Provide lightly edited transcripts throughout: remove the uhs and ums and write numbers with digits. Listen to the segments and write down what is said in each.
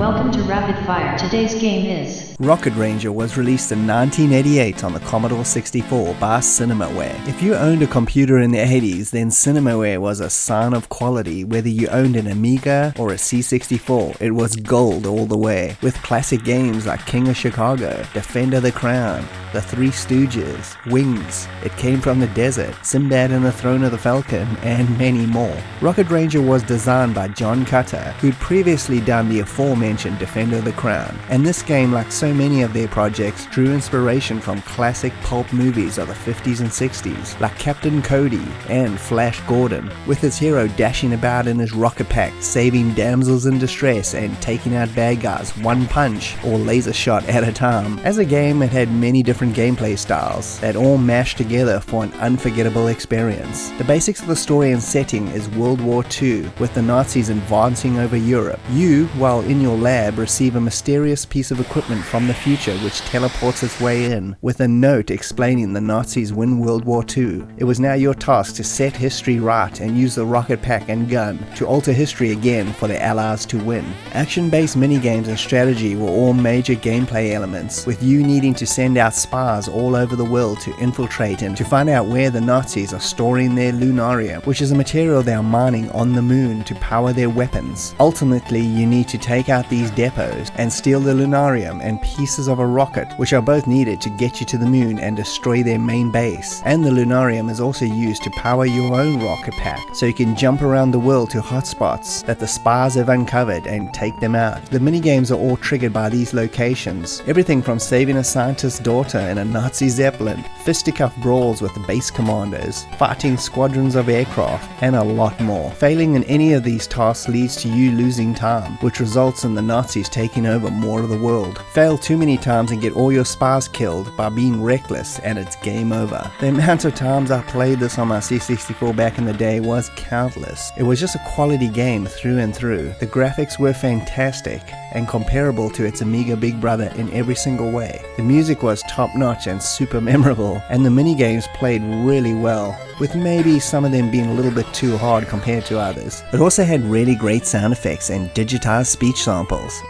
Welcome to Rapid Fire. Today's game is Rocket Ranger was released in 1988 on the Commodore 64 by Cinemaware. If you owned a computer in the 80s, then Cinemaware was a sign of quality. Whether you owned an Amiga or a C64, it was gold all the way, with classic games like King of Chicago, Defender the Crown, The Three Stooges, Wings, It Came from the Desert, Sinbad and the Throne of the Falcon, and many more. Rocket Ranger was designed by John Cutter, who'd previously done the aforementioned Defender the Crown, and this game, like so many of their projects, drew inspiration from classic pulp movies of the 50s and 60s, like Captain Cody and Flash Gordon, with his hero dashing about in his rocket pack, saving damsels in distress and taking out bad guys one punch or laser shot at a time. As a game, it had many different gameplay styles that all mashed together for an unforgettable experience. The basics of the story and setting is World War II, with the Nazis advancing over Europe. You, while in your lab, receive a mysterious piece of equipment from the future which teleports its way in, with a note explaining the Nazis win World War II. It was now your task to set history right and use the rocket pack and gun to alter history again for the Allies to win. Action-based minigames and strategy were all major gameplay elements, with you needing to send out spies all over the world to infiltrate and to find out where the Nazis are storing their lunarium, which is a material they are mining on the moon to power their weapons. Ultimately, you need to take out these depots and steal the lunarium and pieces of a rocket, which are both needed to get you to the moon and destroy their main base. And the lunarium is also used to power your own rocket pack, so you can jump around the world to hotspots that the spies have uncovered and take them out. The minigames are all triggered by these locations, everything from saving a scientist's daughter in a Nazi Zeppelin, fisticuff brawls with the base commandos, fighting squadrons of aircraft, and a lot more. Failing in any of these tasks leads to you losing time, which results in the Nazis taking over more of the world. Fail too many times and get all your spies killed by being reckless, and it's game over. The amount of times I played this on my C64 back in the day was countless. It was just a quality game through and through. The graphics were fantastic and comparable to its Amiga big brother in every single way. The music was top notch and super memorable, and the minigames played really well, with maybe some of them being a little bit too hard compared to others. It also had really great sound effects and digitized speech samples.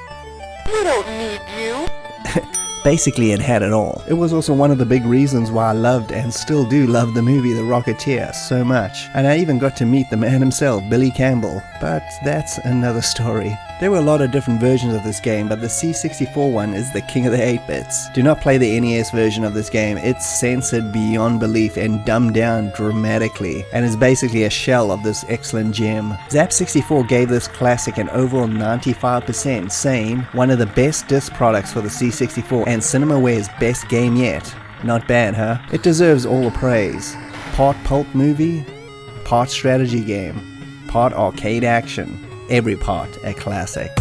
We don't need you. Basically, it had it all. It was also one of the big reasons why I loved and still do love the movie The Rocketeer so much, and I even got to meet the man himself, Billy Campbell, but that's another story. There were a lot of different versions of this game, but the C64 one is the king of the 8-bits. Do not play the NES version of this game. It's censored beyond belief and dumbed down dramatically, and is basically a shell of this excellent gem. Zap64 gave this classic an overall 95%, saying, one of the best disc products for the C64 and Cinemaware's best game yet. Not bad, huh? It deserves all the praise. Part pulp movie, part strategy game, part arcade action. Every part a classic.